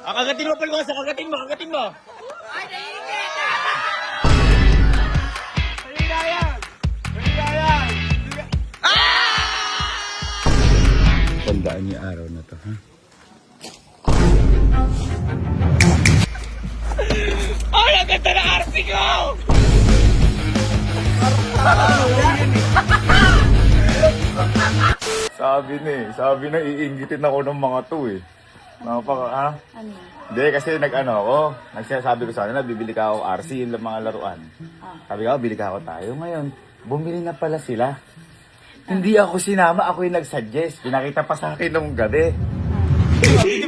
Kagatin mo, Palgosa. Kagatin mo, kagatin mo. Ay, naiingit! Dali na yan! Dali na yan! Tandaan niyo araw na to, ha? Ay, ang ganda na RC ko! Sabi na iinggitin ako ng mga to eh. Napaka, ha? Ano? Hindi, kasi nag-ano ako, nagsasabi ko sa kanila, bibili ka ako RC, yung mga laruan. Sabi ko, bili ka ako tayo. Ngayon, bumili na pala sila. Hindi ako sinama, ako yung nag-suggest. Pinakita pa sa akin nung gabi. Hindi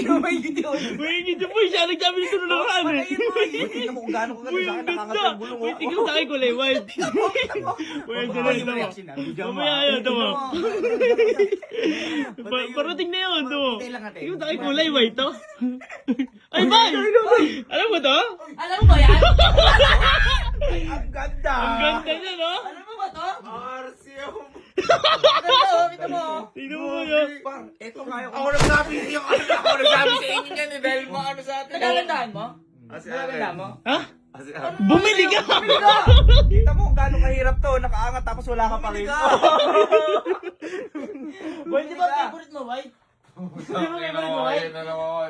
mo maigit yun. Uy, hindi po siya. Nagsabi nito na naman eh. Tingnan mo kung gaano ko Uy, sa akin ang nakakat ganda. ng gulong. Uy, tingnan sa akin kulay white. Uy, ang ganda ito mo. Mamaya yan, ito mo. Parating na yun, ito mo. Tingnan sa akin kulay white, to. Ay, bay! Alam mo to? Alam mo ba yan? Ang ganda! Ang ganda niya, no? Alam mo ba to? RC ako. Kita mo. Tingnan mo yun. Par, eto nga yung... Ako nagsabi sa inyo yan eh, dahil mo ano sa atin. Nagagandaan mo? Nagagandaan mo? Ha? Bumili ka! Kita mo kung gaano kahirap to, nakaangat tapos wala ka pa rin. Boy, di ba favorite mo, White? Di ba favorite mo, White?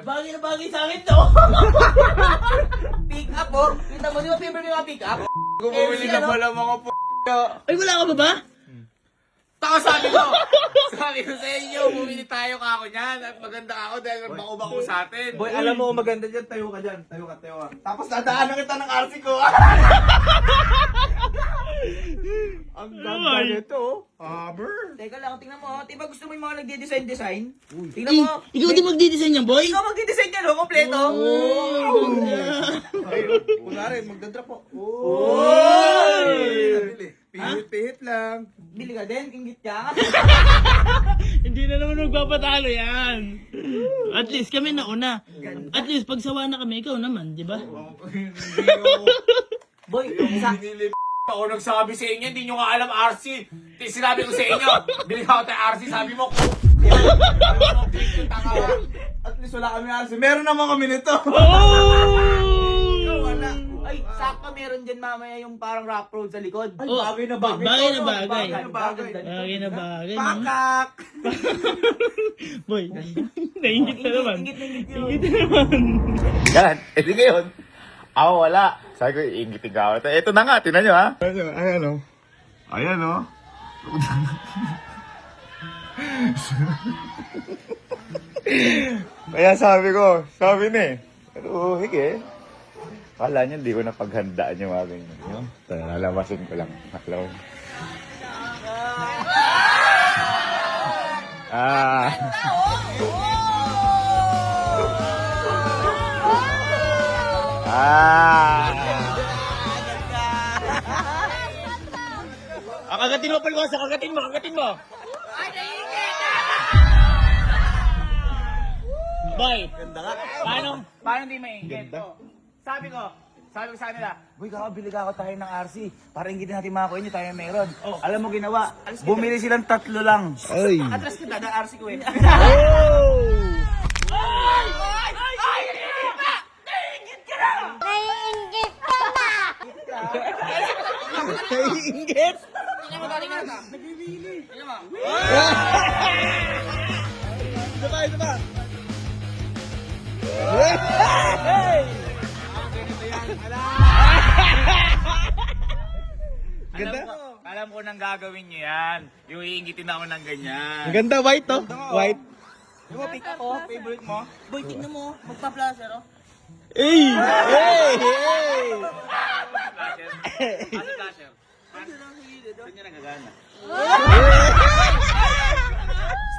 Bagay na bagay sa akin to. Pick up, oh. Kita mo, di ba favorite mo yung pick up? Bumili na pala mga p***. Ay, wala ka ba ba? Taka sabi ko sa inyo, bumili tayo kako niyan at maganda ako dahil bako-bako sa atin. Boy, alam mo kung maganda dyan, tayo ka dyan. Tayo ka. Tapos dadaanan kita ng RC ko. Ang ganda nito. Aber. Teka lang, tingnan mo. Di ba gusto mo yung mga nagde-design? Tingnan mo. Ikaw di magdidesign yan, boy? Ikaw magde-design ka, no? Kompleto. Kunwari, magdadrop po. Pihit lang. Bili ka din, inggit ka. Hindi na naman magpapatalo yan. At least kami nauna. At least pag sawa na kami, ikaw naman, di ba? Boy, isa. Ako nagsabi sa inyo, hindi nyo nga alam RC. Sinabi ko sa inyo, bili ako tayo RC, sabi mo, at least wala kami RC. Meron naman kami nito. Ay, sakto meron dyan mamaya yung parang rock road sa likod. Ay, Oh, bagay na bagay. bagay na bagay. Bagay na bagay. Bagay na bagay. no? Pakak! Boy, naingit na naman. Inggit na inggit yun. Ingit na naman. Yan, edi ngayon, ako wala. Sabi ko, iingitin ka ako. Ito na nga, tinan nyo ha. Ayan o. Ayan o. Kaya sabi ni, hige. Kala niya, hindi ko napaghandaan yung mga ganyan. Yun, nalamasin ko lang. Alam mo. Kagatin mo, Palgosa. Kagatin mo, kagatin mo. Ay, naiingit! Boy, Ganda nga. Paano di maingit? Sabi ko sa kanila, Boy, kakabili ka ako tayo ng RC. Para inggitin natin mga kuya nyo, tayo meron. Alam mo ginawa, bumili silang 3 lang. Ay! atras kita, na RC ko eh. Naiingit! Tingnan mo, tingnan mo. Tingnan mo. Isa pa! Alam ko nang gagawin nyo yan. Yung iingitin ako ng ganyan. Ang ganda, white to. White. Yung mo, pick ako, favorite mo. Boy, tingnan mo. Magpa-placer, oh. Hey! Hey! Hey! Ano flasher? Saan niya nagagana?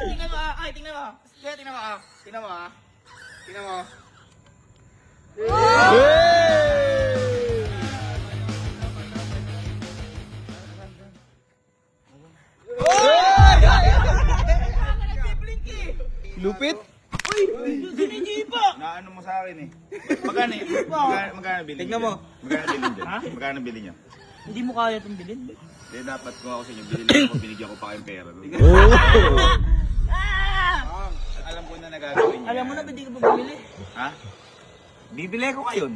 Tingnan mo, ay, tingnan mo. Kaya tingnan mo, tingnan mo, tingnan mo. Lupit? Naano mo sa akin eh. Magkano eh? Magkano bilhin? Tignan mo. Magkano bilhin dyan? Magkano bilhin nyo? Hindi mo kaya itong bilhin. Hindi, dapat ko ako sa inyo. Bilhin ako, binigyan ko pa kayong pera. Oh! Alam ko na nagagawin nyo. Alam mo na, hindi ka pa bumili. Ha? Bibili ko kayon.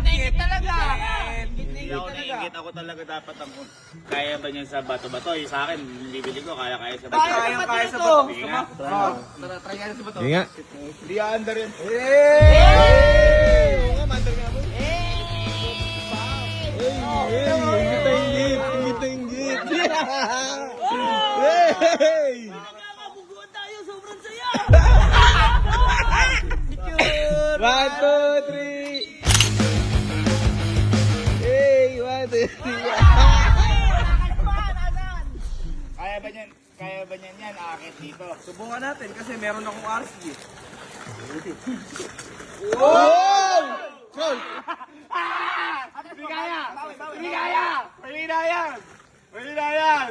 Ingit talaga. Hindi ako naiingit. Ako talaga dapat ang kaya ba niyan sa bato-bato? Yung sa akin, bibili ko. Kaya sa bato. Kaya sa bato. Sige nga. Tara, try nga sa bato. Sige nga. Hindi aandar yun. Nakakabuguan tayo, sobrang saya! 1, 2, 3. Hey, 1, 2, 3. Kaya ba niyan yan? Aakit dito. Subukan natin kasi meron akong RC. Hindi kaya! Hindi kaya! Pwede na yan! Pwede na yan!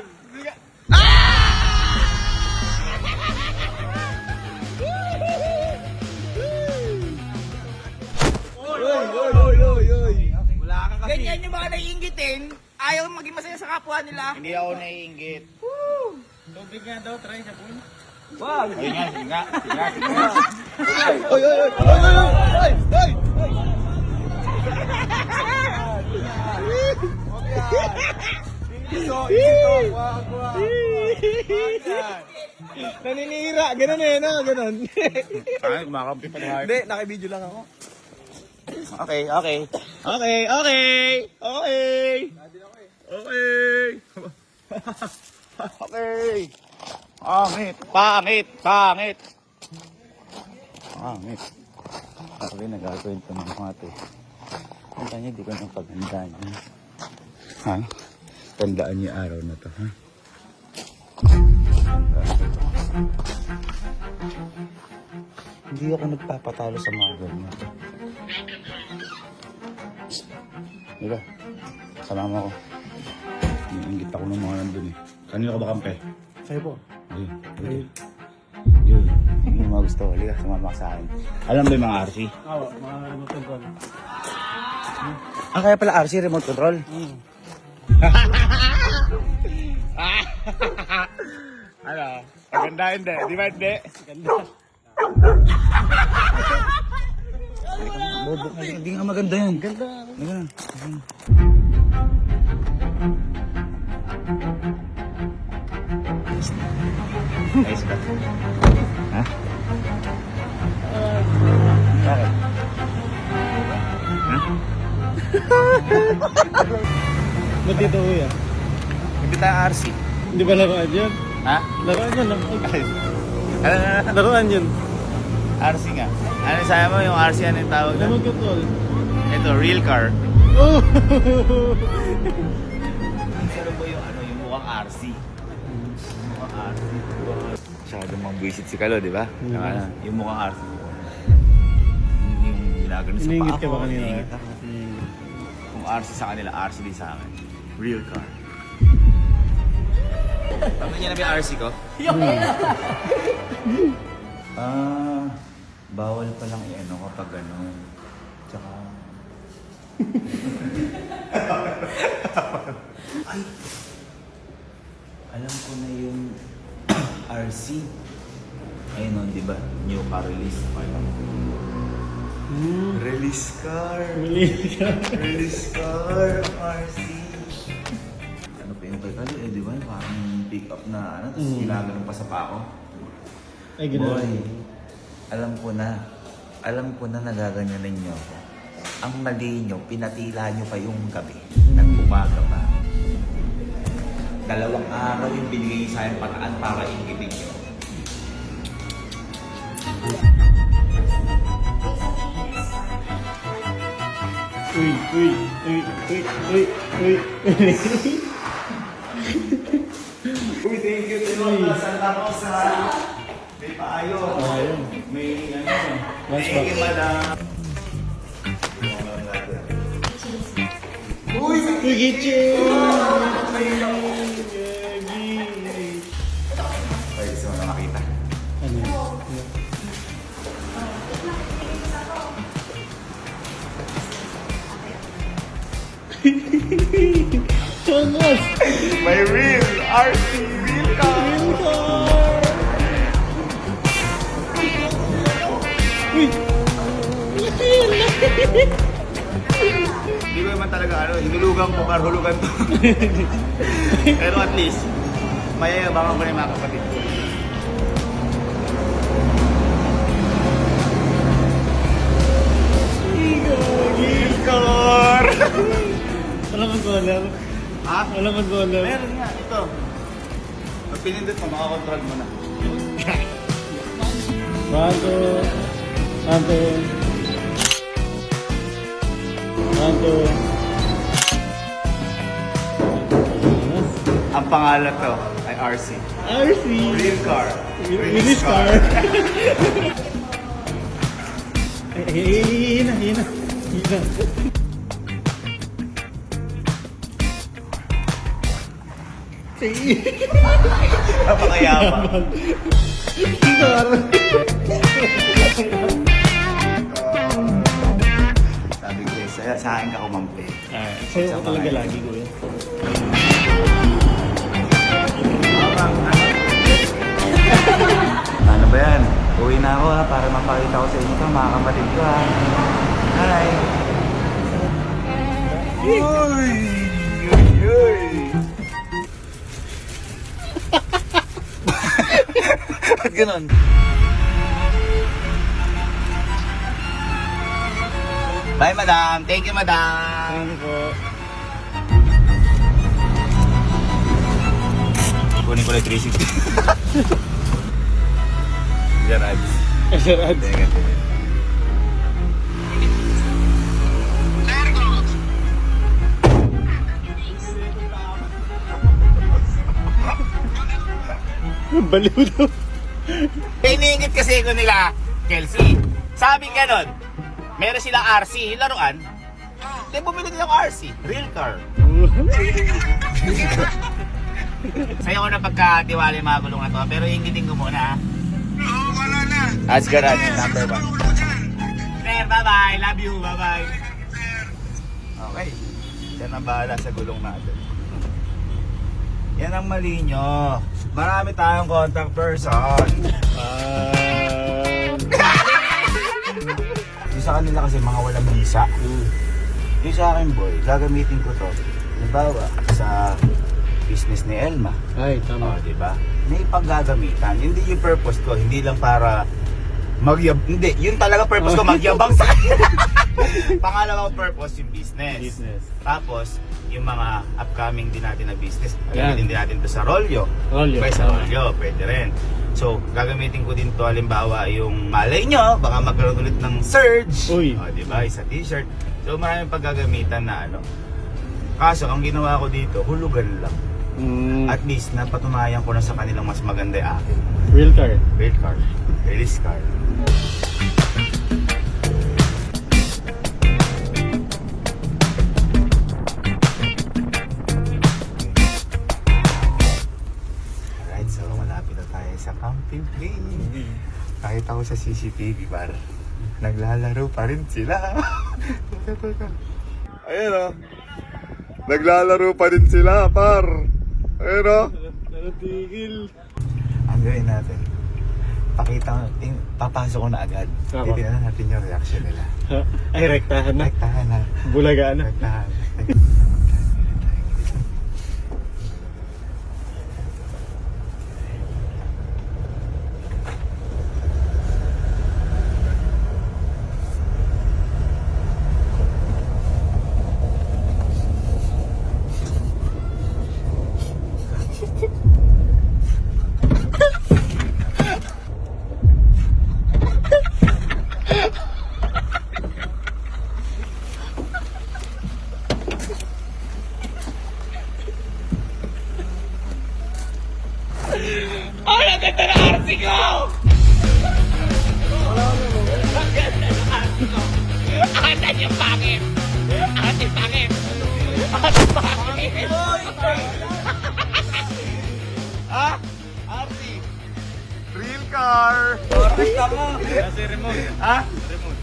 Wala ka kasi. Ganyan yung mga naiingitin. Ayaw maging masaya sa kapwa nila. Hindi ako naiinggit. Tubig nga daw, try sa pool. Wag. Ayun nga, sige nga. Sige nga, sige nga. Naninira, ganun eh, no? Ganun. Ay, kumakampi pa na. Hindi, nakibideo lang ako. Okay, okay. Okay, okay. Okay. Okay. Okay. Pangit, pangit, pangit. Pangit. Ako rin nagkakwento ng mga ito. Ang tanya, di ko nang paghandaan niya. Ha? Tandaan niyo yung araw na to, ha? Hindi ako nagpapatalo sa mga ganyan. Diba? Salama ko. Iniinggit ako ng mga nandun eh. Kanino ka ba kampe? Sa'yo po. Ayun. Ayun. Yun. Yung mga gusto ko. Liga, sumama ka sa akin. Alam ba yung mga RC? Oo, mga remote control. Ah, kaya pala RC, remote control? Ano? Maganda hindi? Di ba hindi? Ganda. Bobo ka. Hindi nga maganda yan. Ganda. Maganda. Ayos ka. Ha? Bakit? Ha? Ba't dito kuya? Hindi tayo RC. Hindi ba laruan yun? Ha? Laruan yun lang. Ano? Laruan yun. RC nga. Ano sabi mo yung RC, ano yung tawag na? Remote control. Ito, real car. Oh! Pero ba yung ano, yung mukhang RC? Mukhang RC. Masyadong mambwisit si Kalo, di ba? Yung mukhang RC. Yung ginagano sa Iniingit paa ka ba ko, kanina? iniingit ako. Kung RC sa kanila, RC din sa akin. Real car. Tama niya na ba yung RC ko? Bawal palang i-ano kapag gano'n. Tsaka... Ay! Alam ko na yung RC. Ayun o, di ba? New car release. Release car! Release car! RC! Ano pa yung kay Kali? Di ba? Parang pick up na ano, tapos ginaganon pa sa pako. Ay, gano'n. Boy, alam ko na nagaganyanan niyo ako. Ang mali niyo, pinatila niyo pa yung gabi. Nag-umaga pa. 2 araw yung binigay niyo sa akin pataan para ingitin niyo. Uy, uy, uy, uy, uy, uy. Uy, thank you to Santa Rosa. May paayo. Ayun. May ano. Mas Thank you, madam. Uy! Uy, kitchen! Ay, gusto mo na makita. Ano yun? Thomas! May real RC real car. Uy! Hindi ko naman talaga hinulugan ko para hulugan to. Pero at least, mayayabangan ko na yung mga kapatid ko. Igor! Wala mag-goal. Ha? Wala mag-goal. Meron nga, ito. Pag pinindot mo, makakontrol mo na. Santo. Santo. Santo. Ang pangalan to ay RC. RC! Real car. Release car! Hina. Napakayabang. Sabi ko sa akin ka kumampi. Sa'yo ko talaga lagi ko yun. Ano ba yan? Uwi na ako para mapakita ko sa inyo ito, mga kapatid ko ha. Hi! Uy! Ba't ganun? Bye, madam. Thank you, madam. Ano po? Kunin ko lang 360. Diyan, Ads. Sir Ads. Teka. Baliw daw. Iniingit kasi ko nila, Kelsey. Sabi ganon, meron silang RC, yung laruan. Di bumili din ako RC, real car. Sa'yo ko na pagkatiwala yung mga gulong na to, pero ingitin ko muna. Oo, wala na. Ads Garage, number 1. Sir, bye-bye, love you, bye-bye. Okay. Yan ang bahala sa gulong natin. Yan ang mali nyo. Marami tayong contact person. Yung sa kanila kasi mga walang visa. Yung sa akin boy, gagamitin ko to. Halimbawa, sa business ni Elma. Ay, tama. O, diba? May paggagamitan. Hindi yung purpose ko, hindi lang para hindi, yun talaga purpose ko, magyabang sa kanila. Pangalawang purpose yung business. Tapos, yung mga upcoming din natin na business, gagamitin din natin to sa Rolyo. Rolyo. Sa Rolyo, pwede rin. So, gagamitin ko din to halimbawa yung malay nyo, baka magkaroon ulit ng surge. Uy. O, diba? Sa t-shirt. So, maraming paggagamitan na ano. Kaso, ang ginawa ko dito, hulugan lang. At least, napatunayan ko na sa kanilang mas maganda yung akin. Real car. Real car. Release car. Alright, so malapit na tayo sa camping place. Kahit ako sa CCTV bar, naglalaro pa rin sila. Teka. Ayan o. Naglalaro pa rin sila, par. Ayan o. Natigil. Ang gawin natin, papasok ko na agad. Tama. Titignan natin yung reaction nila. Ay, rektahan na. Rektahan na. Bulagaan na. Rektahan. Ah! Arti! Real car! Perfect ako. Kasi remote. Ha?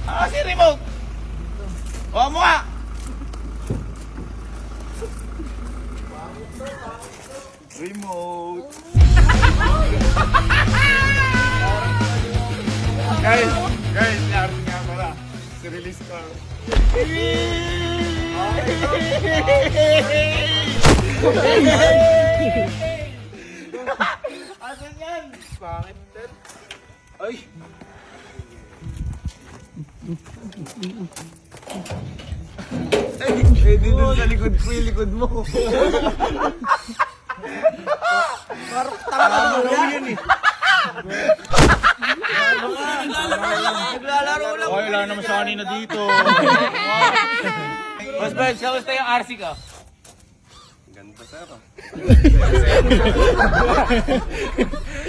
Kasi remote. O mo nga. Remote! Guys, si RC nga pala. Si release ko. Asan yan? Pangit din. Ay! Eh, di dun sa likod ko yung likod mo. Parang tama yan eh. Naglalaro lang. Okay, wala naman sa kanina dito. Boss Benz, kamusta yung RC ko? Ganda sir.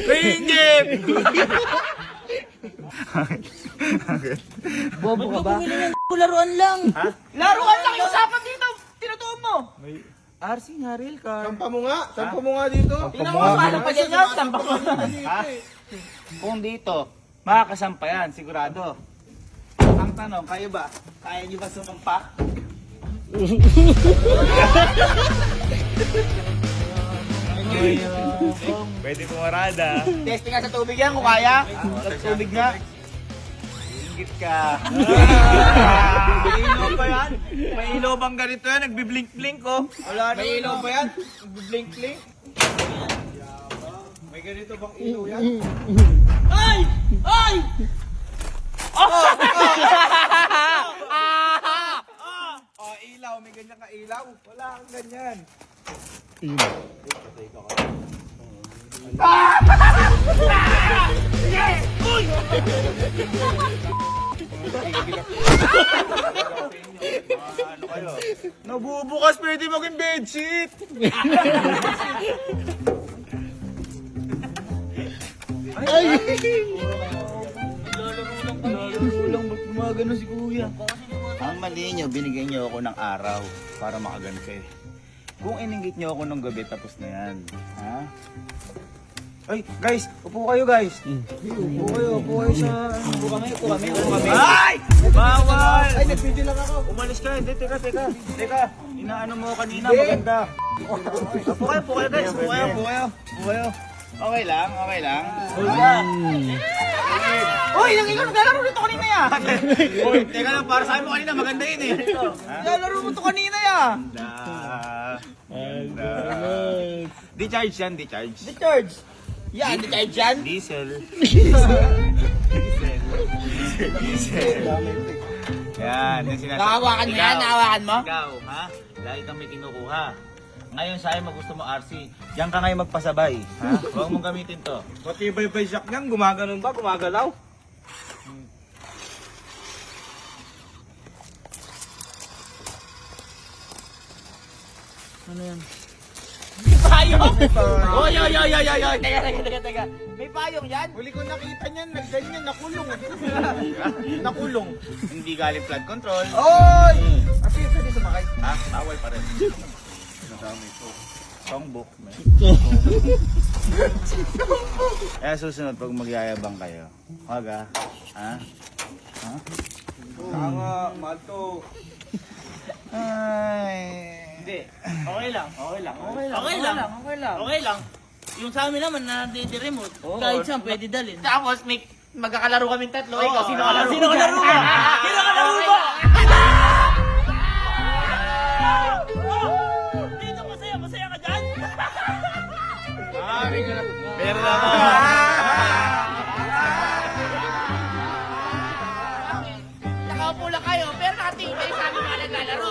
Ringip! Bobo ka ba? Laruan lang. Laruan lang yung usapan dito! Tinutuon mo! RC nga, real car. Sampa mo nga. Sampa mo nga dito. Tingnan mo, paano pa dyan yan? Sampa mo. Kung dito, makakasampa yan, sigurado. Ang tanong, kayo ba? Kaya niyo ba sumampa? Pwede pumarada. Testing nga sa tubig yan kung kaya. Sa tubig nga. Ingit ka. May ilaw ba yan? May ilaw bang ganito yan? Nagbiblink-blink oh. Wala na. May ilaw ba yan? Nagbiblink-blink? May ganito bang ilaw yan? Ay! Ay! Oh, ilaw. May ganyan ka ilaw. Wala kang ganyan. Ano kayo? Nabubukas, pwede maging bedsheet. Lalo lang, ba't gumagano si kuya? Ang mali nyo, binigyan nyo ako ng araw para makaganti. Kung ininggit nyo ako ng gabi, tapos na yan. Ha? Ay, guys, upo kayo guys. Upo kayo sa... Upo kami. Ay! Bawal! Ay, nag-video lang ako. Umalis ka, hindi, teka. Inaano mo kanina, maganda. Upo kayo guys, upo kayo. Okay lang. Uy, nang ikaw naglalaro nito kanina yan! Uy, teka lang, para sa akin mo kanina, maganda yun eh. Naglalaro mo ito kanina yan! Di-charge yan, di-charge. Di-charge! Yan, di-charge yan! Diesel. Yan, yung sinasabi. Nakahawakan mo yan? Nakahawakan mo? Ikaw, ha? Lagi kang may kinukuha. Ngayon sa'yo magusto mo RC. Diyan ka ngayon magpasabay. Ha? Huwag mong gamitin to. Pati bay-bay shock niyan, gumaganon ba? Gumagalaw? Payong! Oy! Teka. May payong yan? Huli ko nakita niyan, nagganyan, nakulong. Nakulong. Hindi galing flood control. Oy! Kasi pwede sumakay. Ha? Bawal pa rin. Nadami ito. Songbook. Kaya susunod, pag magyayabang kayo, wag ha? Tama, mato. Ay. Hindi. Okay lang. Yung sa amin naman na remote, kahit saan pwede dalhin. Tapos may magkakalaro kaming tatlo. Ikaw, sino kalaro Sino kalaro ba? Sino kalaro ba? Dito, masaya ka dyan? Pero naman. Nakaupo lang kayo, pero nakatingin kayo sa amin mga naglalaro.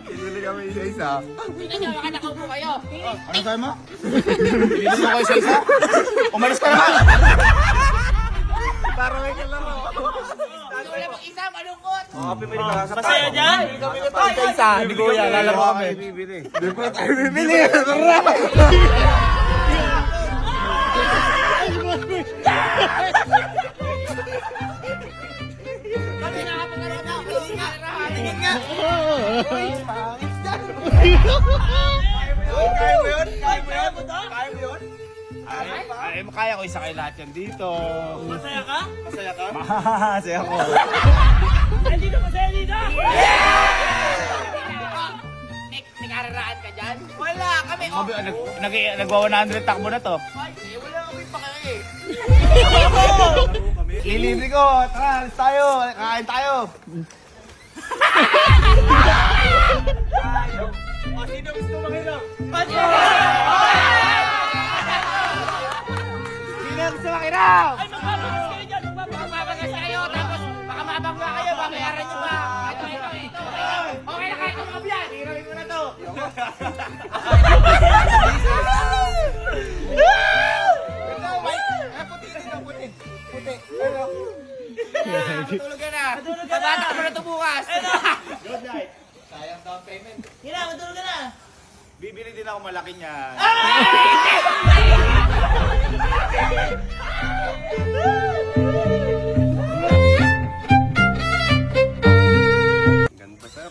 Sinuli kami isa-isa. Tingnan nyo, baka nakaupo kayo. Ano sabi mo? Sinuli mo ko isa-isa? Umalis ka naman! Para may kalaro. Wala mag-isa, malungkot. Pipili ka sa Masaya dyan? isa. Hindi ko yan, lalaro kami. Hindi pa tayo bibili. Kami nakapangarap na ako. Tingin nga. Kaya mo yun? Kaya ko isa kay lahat yan dito. Masaya ka? Masaya ka? Masaya ko. Ay, dito, masaya dito! Nag-araraan ka dyan? Wala, kami. Nagwa 100 takbo na to. Ay, wala kami pa kayo eh. Lilibre ko. Tara, alis tayo. Kain tayo. O, sino gusto makinom? Sino gusto makinom? Ay, magpapagas kayo dyan! Magpapagas kayo! Tapos, baka mabangga kayo, babayaran nyo ba? Ito. Okay na kayo, mga biyan! Hirawin mo na to! Ito, white. Puti dito, puti. Puti. Ano? Matulog ka na. Babata mo na to bukas! Good night. Sayang down payment. Hina, matulog ka na! Bibili din ako malaki niyan. Ganda sir.